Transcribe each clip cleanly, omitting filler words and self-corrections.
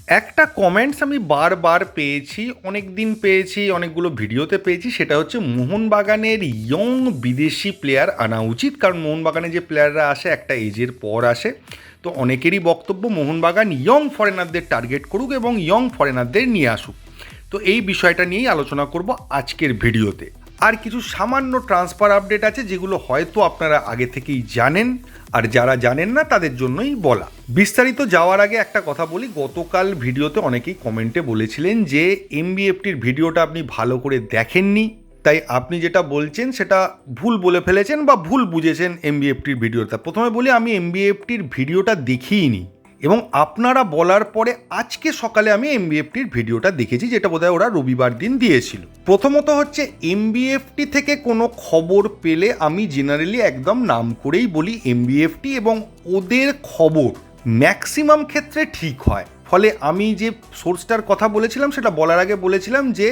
একটা কমেন্টস আমি বারবার পেয়েছি, অনেক দিন পেয়েছি, অনেকগুলো ভিডিওতে পেয়েছি, সেটা হচ্ছে মোহনবাগানের ইয়ং বিদেশি প্লেয়ার আনা উচিত। কারণ মোহনবাগানে যে প্লেয়াররা আসে একটা এজের পর আসে, তো অনেকেরই বক্তব্য মোহনবাগান ইয়ং ফরেনারদের টার্গেট করুক এবং ইয়ং ফরেনারদের নিয়ে আসুক। তো এই বিষয়টা নিয়েই আলোচনা করব আজকের ভিডিওতে। আর কিছু সামান্য ট্রান্সফার আপডেট আছে যেগুলো হয়তো আপনারা আগে থেকেই জানেন, আর যারা জানেন না তাদের জন্যই বলা। বিস্তারিত যাওয়ার আগে একটা কথা বলি, গতকাল ভিডিওতে অনেকেই কমেন্টে বলেছিলেন যে এমবিএফটির ভিডিওটা আপনি ভালো করে দেখেননি, তাই আপনি যেটা বলছেন সেটা ভুল বলে ফেলেছেন বা ভুল বুঝেছেন এমবিএফটির ভিডিওটা। প্রথমে বলি, আমি এমবিএফটির ভিডিওটা দেখিইনি, এবং আপনারা বলার পরে আজকে সকালে আমি এমবিএফটির ভিডিওটা দেখেছি, যেটা বোধহয় ওরা রবিবার দিন দিয়েছিল। প্রথমত হচ্ছে, এমবিএফটি থেকে কোনো খবর পেলে আমি জেনারেলি একদম নাম করেই বলি এমবিএফটি, এবং ওদের খবর ম্যাক্সিমাম ক্ষেত্রে ঠিক হয়। ফলে আমি যে সোর্সটার কথা বলেছিলাম সেটা বলার আগে বলেছিলাম যে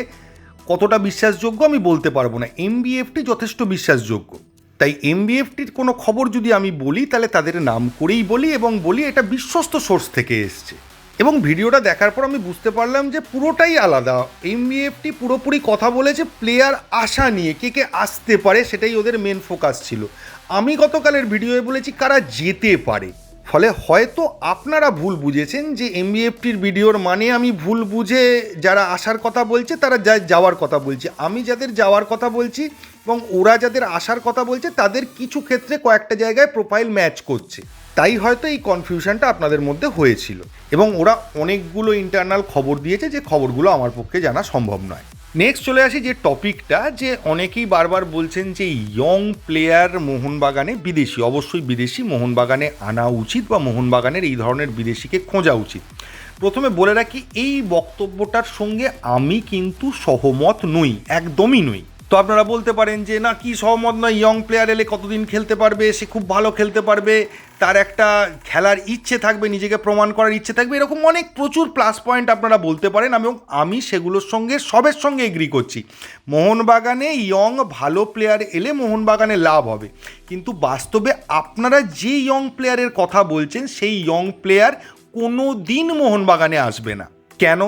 কতটা বিশ্বাসযোগ্য আমি বলতে পারবো না, এমবিএফটি যথেষ্ট বিশ্বাসযোগ্য। তাই এমবিএফটির কোনো খবর যদি আমি বলি তাহলে তাদের নাম করেই বলি, এবং বলি এটা বিশ্বস্ত সোর্স থেকে এসছে। এবং ভিডিওটা দেখার পর আমি বুঝতে পারলাম যে পুরোটাই আলাদা। এমবিএফটি পুরোপুরি কথা বলেছে প্লেয়ার আসা নিয়ে, কে কে আসতে পারে সেটাই ওদের মেন ফোকাস ছিল। আমি গতকালের ভিডিওয়ে বলেছি কারা যেতে পারে। ফলে হয়তো আপনারা ভুল বুঝেছেন যে এমবিএফটির ভিডিওর মানে আমি ভুল বুঝে যারা আসার কথা বলছে তারা যাওয়ার কথা বলছি। আমি যাদের যাওয়ার কথা বলছি এবং ওরা যাদের আসার কথা বলছে তাদের কিছু ক্ষেত্রে কয়েকটা জায়গায় প্রোফাইল ম্যাচ করছে, তাই হয়তো এই কনফিউশনটা আপনাদের মধ্যে হয়েছিল। এবং ওরা অনেকগুলো ইন্টারনাল খবর দিয়েছে যে খবরগুলো আমার পক্ষে জানা সম্ভব নয়। নেক্সট চলে আসি যে টপিকটা, যে অনেকেই বারবার বলছেন যে ইয়ং প্লেয়ার মোহনবাগানে, বিদেশি অবশ্যই বিদেশি, মোহনবাগানে আনা উচিত বা মোহনবাগানের এই ধরনের বিদেশিকে খোঁজা উচিত। প্রথমে বলে রাখি, এই বক্তব্যটার সঙ্গে আমি কিন্তু সহমত নই, একদমই নই। তো আপনারা বলতে পারেন যে না, কি সহমত নয়, ইয়ং প্লেয়ার এলে কতদিন খেলতে পারবে, সে খুব ভালো খেলতে পারবে, তার একটা খেলার ইচ্ছে থাকবে, নিজেকে প্রমাণ করার ইচ্ছে থাকবে, এরকম অনেক প্রচুর প্লাস পয়েন্ট আপনারা বলতে পারেন, এবং আমি সেগুলোর সঙ্গে সবের সঙ্গে এগ্রি করছি। মোহনবাগানে ইয়ং ভালো প্লেয়ার এলে মোহনবাগানে লাভ হবে, কিন্তু বাস্তবে আপনারা যে ইয়ং প্লেয়ারের কথা বলছেন সেই ইয়ং প্লেয়ার কোনো দিন মোহনবাগানে আসবে না। কেন?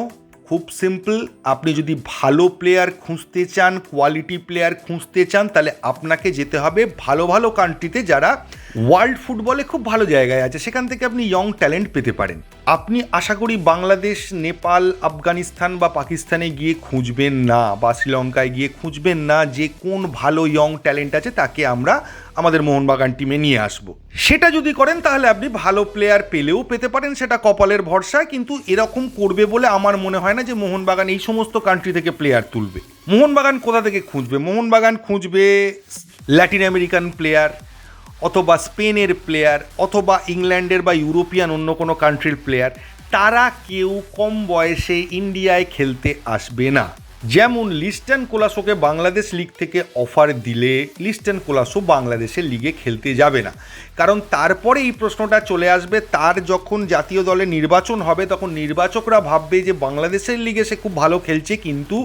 খুব সিম্পল, আপনি যদি ভালো প্লেয়ার খুঁজতে চান, কোয়ালিটি প্লেয়ার খুঁজতে চান, তাহলে আপনাকে যেতে হবে ভালো ভালো কান্ট্রিতে যারা ওয়ার্ল্ড ফুটবলে খুব ভালো জায়গায় আছে, সেখান থেকে আপনি ইয়ং ট্যালেন্ট পেতে পারেন। আপনি আশা করি বাংলাদেশ, নেপাল, আফগানিস্তান বা পাকিস্তানে গিয়ে খুঁজবেন না, বা শ্রীলঙ্কায় গিয়ে খুঁজবেন না যে কোন ভালো ইয়ং ট্যালেন্ট আছে তাকে আমরা আমাদের মোহনবাগান টিমে নিয়ে আসব। সেটা যদি করেন তাহলে আপনি ভালো প্লেয়ার পেলেও পেতে পারেন, সেটা কপালের ভরসা, কিন্তু এরকম করবে বলে আমার মনে হয় না যে মোহনবাগান এই সমস্ত কান্ট্রি থেকে প্লেয়ার তুলবে। মোহনবাগান কোথা থেকে খুঁজবে? মোহনবাগান খুঁজবে ল্যাটিন আমেরিকান প্লেয়ার, অথবা স্পেনের প্লেয়ার, অথবা ইংল্যান্ডের বা ইউরোপিয়ান অন্য কোনো কান্ট্রির প্লেয়ার। তারা কেউ কম বয়সে ইন্ডিয়ায় খেলতে আসবে না। যেমন লিস্টন কোলাসোকে বাংলাদেশ লিগ থেকে অফার দিলে লিস্টন কোলাসো বাংলাদেশের লিগে খেলতে যাবে না, কারণ তারপরে এই প্রশ্নটা চলে আসবে, তার যখন জাতীয় দলে নির্বাচন হবে তখন নির্বাচকরা ভাববে যে বাংলাদেশের লিগে সে খুব ভালো খেলছে, কিন্তু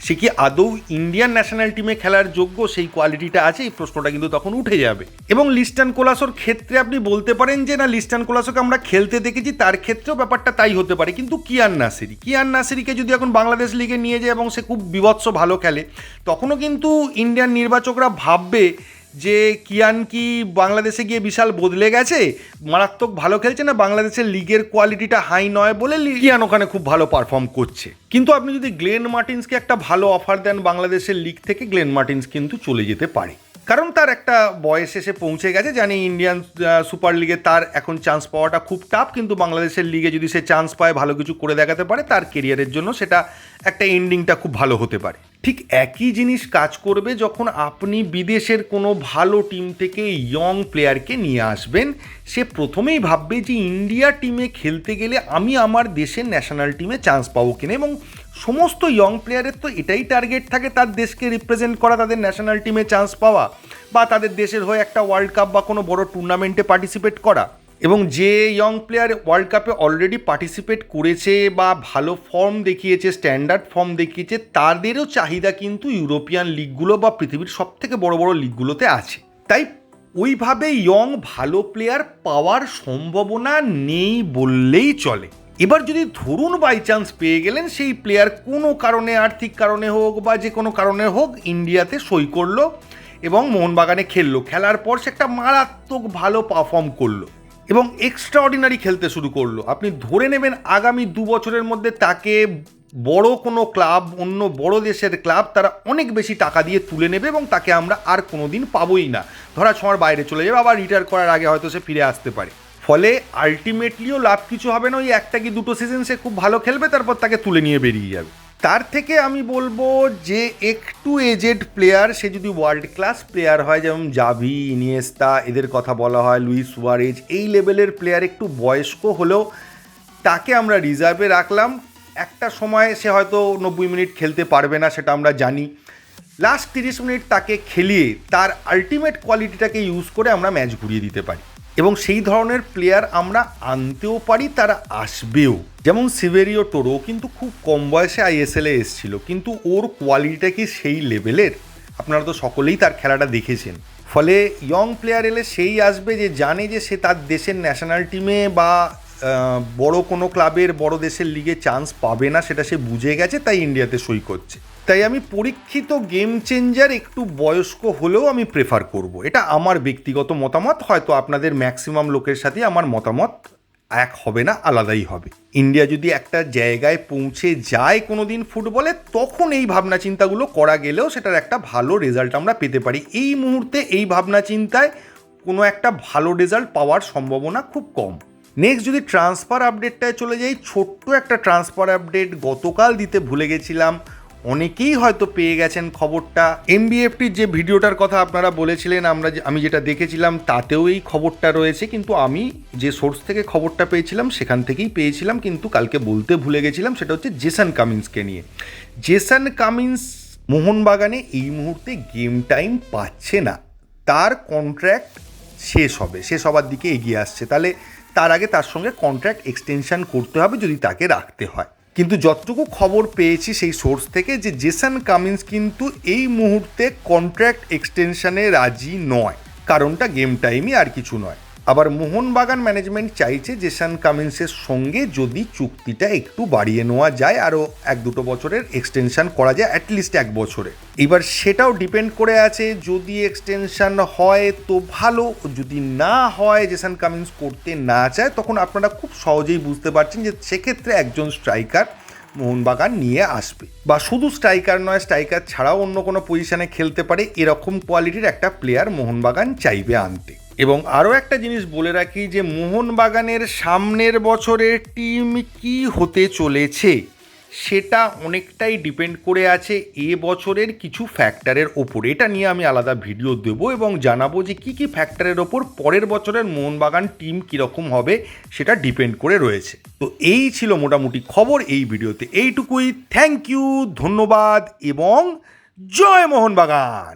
সে কি আদৌ ইন্ডিয়ান ন্যাশনাল টিমে খেলার যোগ্য, সেই কোয়ালিটিটা আছে, এই প্রশ্নটা কিন্তু তখন উঠে যাবে। এবং লিস্টন কোলাসোর ক্ষেত্রে আপনি বলতে পারেন যে না, লিস্টন কোলাসোকে আমরা খেলতে দেখেছি, তার ক্ষেত্রেও ব্যাপারটা তাই হতে পারে। কিন্তু কিয়ান নাসিরিকে যদি এখন বাংলাদেশ লিগে নিয়ে যায় এবং সে খুব বিভৎস ভালো খেলে, তখনও কিন্তু ইন্ডিয়ান নির্বাচকরা ভাববে যে কিয়ান কি বাংলাদেশে গিয়ে বিশাল বদলে গেছে, মারাত্মক ভালো খেলছে, না বাংলাদেশের লিগের কোয়ালিটিটা হাই নয় বলে কিয়ান ওখানে খুব ভালো পারফর্ম করছে। কিন্তু আপনি যদি গ্লেন মার্টিন্সকে একটা ভালো অফার দেন বাংলাদেশের লিগ থেকে, গ্লেন মার্টিন্স কিন্তু চলে যেতে পারে, কারণ তার একটা বয়স এসে পৌঁছে গেছে। জানি ইন্ডিয়ান সুপার লিগে তার এখন চান্স পাওয়াটা খুব টাফ, কিন্তু বাংলাদেশের লিগে যদি সে চান্স পায়, ভালো কিছু করে দেখাতে পারে, তার কেরিয়ারের জন্য সেটা একটা এন্ডিংটা খুব ভালো হতে পারে। ঠিক একই জিনিস কাজ করবে যখন আপনি বিদেশের কোনো ভালো টিম থেকে ইয়ং প্লেয়ারকে নিয়ে আসবেন। সে প্রথমেই ভাববে যে ইন্ডিয়া টিমে খেলতে গেলে আমি আমার দেশের ন্যাশনাল টিমে চান্স পাবো কিনা, এবং সমস্ত ইয়ং প্লেয়ারের তো এটাই টার্গেট থাকে, তার দেশকে রিপ্রেজেন্ট করা, তাদের ন্যাশনাল টিমে চান্স পাওয়া, বা তাদের দেশের হয়ে একটা ওয়ার্ল্ড কাপ বা কোনো বড় টুর্নামেন্টে পার্টিসিপেট করা। এবং যে ইয়ং প্লেয়ার ওয়ার্ল্ড কাপে অলরেডি পার্টিসিপেট করেছে বা ভালো ফর্ম দেখিয়েছে, স্ট্যান্ডার্ড ফর্ম দেখিয়েছে, তাদেরও চাহিদা কিন্তু ইউরোপিয়ান লিগগুলো বা পৃথিবীর সবথেকে বড় বড় লিগগুলোতে আছে। তাই ওইভাবে ইয়ং ভালো প্লেয়ার পাওয়ার সম্ভাবনা নেই বললেই চলে। এবার যদি ধরুন বাই চান্স পেয়ে গেলেন সেই প্লেয়ার কোনো কারণে, আর্থিক কারণে হোক বা যে কোনো কারণে হোক, ইন্ডিয়াতে সই করলো এবং মোহনবাগানে খেললো, খেলার পর সে একটা মারাত্মক ভালো পারফর্ম করলো এবং এক্সট্রাঅর্ডিনারি খেলতে শুরু করলো, আপনি ধরে নেবেন আগামী 2 বছরের মধ্যে তাকে বড় কোনো ক্লাব, অন্য বড় দেশের ক্লাব, তারা অনেক বেশি টাকা দিয়ে তুলে নেবে এবং তাকে আমরা আর কোনো দিন পাবোই না, ধরা ছোঁয়ার বাইরে চলে যাবে, আবার রিটায়ার করার আগে হয়তো সে ফিরে আসতে পারে। ফলে আলটিমেটলিও লাভ কিছু হবে না, ওই একটা কি দুটো সিজন সে খুব ভালো খেলবে, তারপর তাকে তুলে নিয়ে বেরিয়ে যাবে। তার থেকে আমি বলবো যে একটু এজেড প্লেয়ার, সে যদি ওয়ার্ল্ড ক্লাস প্লেয়ার হয়, যেমন জাভি, ইনিয়েস্তা, এদের কথা বলা হয়, লুইস সুয়ারেজ, এই লেভেলের প্লেয়ার একটু বয়স্ক হলেও তাকে আমরা রিজার্ভে রাখলাম। একটা সময় সে হয়তো 90 মিনিট খেলতে পারবে না, সেটা আমরা জানি, লাস্ট 30 মিনিট তাকে খেলিয়ে তার আলটিমেট কোয়ালিটিটাকে ইউজ করে আমরা ম্যাচ ঘুরিয়ে দিতে পারি এবং সেই ধরনের প্লেয়ার আমরা আনতেও পারি, তারা আসবেও। যেমন সিভেরিও টোরো কিন্তু খুব কম বয়সে আইএসএলে এসেছিল, কিন্তু ওর কোয়ালিটিটা কি সেই লেভেলের? আপনারা তো সকলেই তার খেলাটা দেখেছেন। ফলে ইয়ং প্লেয়ার এলে সেই আসবে যে জানে যে সে তার দেশের ন্যাশনাল টিমে বা বড় কোনো ক্লাবের, বড় দেশের লিগে চান্স পাবে না, সেটা সে বুঝে গেছে, তাই ইন্ডিয়াতে সই করছে। তাই আমি পরীক্ষিত গেম চেঞ্জার একটু বয়স্ক হলেও আমি প্রেফার করব, এটা আমার ব্যক্তিগত মতামত। হয়তো আপনাদের ম্যাক্সিমাম লোকের সাথে আমার মতামত এক হবে না, আলাদাই হবে। ইন্ডিয়া যদি একটা জায়গায় পৌঁছে যায় কোনো দিন ফুটবলে, তখন এই ভাবনা চিন্তাগুলো করা গেলেও সেটার একটা ভালো রেজাল্ট আমরা পেতে পারি। এই মুহূর্তে এই ভাবনা চিন্তায় কোনো একটা ভালো রেজাল্ট পাওয়ার সম্ভাবনা খুব কম। নেক্সট যদি ট্রান্সফার আপডেটটায় চলে যাই, ছোট্ট একটা ট্রান্সফার আপডেট গতকাল দিতে ভুলে গেছিলাম, অনেকেই হয়তো পেয়ে গেছেন খবরটা। এমবিএফটির যে ভিডিওটার কথা আপনারা বলেছিলেন, আমি যেটা দেখেছিলাম তাতেও এই খবরটা রয়েছে, কিন্তু আমি যে সোর্স থেকে খবরটা পেয়েছিলাম সেখান থেকেই পেয়েছিলাম, কিন্তু কালকে বলতে ভুলে গেছিলাম। সেটা হচ্ছে জেসন কামিন্সকে নিয়ে। জেসন কামিন্স মোহনবাগানে এই মুহূর্তে গেম টাইম পাচ্ছে না, তার কন্ট্রাক্ট শেষ হবার দিকে এগিয়ে আসছে, তাহলে তার আগে তার সঙ্গে কন্ট্রাক্ট এক্সটেনশন করতে হবে যদি তাকে রাখতে হয়। কিন্তু যতটুকু খবর পেয়েছি সেই সোর্স থেকে, যে জেসন কামিন্স কিন্তু এই মুহূর্তে কন্ট্রাক্ট এক্সটেনশনে রাজি নয়, কারণটা গেম টাইমই, আর কিছু নয়। আবার মোহনবাগান ম্যানেজমেন্ট চাইছে জেসন কামিন্সের সঙ্গে যদি চুক্তিটা একটু বাড়িয়ে নেওয়া যায়, আরও 1-2 বছরের এক্সটেনশন করা যায়, অ্যাটলিস্ট 1 বছরে। এবার সেটাও ডিপেন্ড করে আছে, যদি এক্সটেনশন হয় তো ভালো, যদি না হয়, জেসন কামিন্স করতে না চায়, তখন আপনারা খুব সহজেই বুঝতে পারছেন যে সেক্ষেত্রে একজন স্ট্রাইকার মোহনবাগান নিয়ে আসবে, বা শুধু স্ট্রাইকার নয়, স্ট্রাইকার ছাড়াও অন্য কোনো পজিশনে খেলতে পারে এরকম কোয়ালিটির একটা প্লেয়ার মোহনবাগান চাইবে আনতে। এবং আরও একটা জিনিস বলে রাখি, যে মোহনবাগানের সামনের বছরের টিম কি হতে চলেছে সেটা অনেকটাই ডিপেন্ড করে আছে এ বছরের কিছু ফ্যাক্টরের ওপর। এটা নিয়ে আমি আলাদা ভিডিও দেবো এবং জানাবো যে কী কী ফ্যাক্টরের ওপর পরের বছরের মোহনবাগান টিম কীরকম হবে সেটা ডিপেন্ড করে রয়েছে। তো এই ছিল মোটামুটি খবর এই ভিডিওতে, এইটুকুই। থ্যাংক ইউ, ধন্যবাদ এবং জয় মোহনবাগান।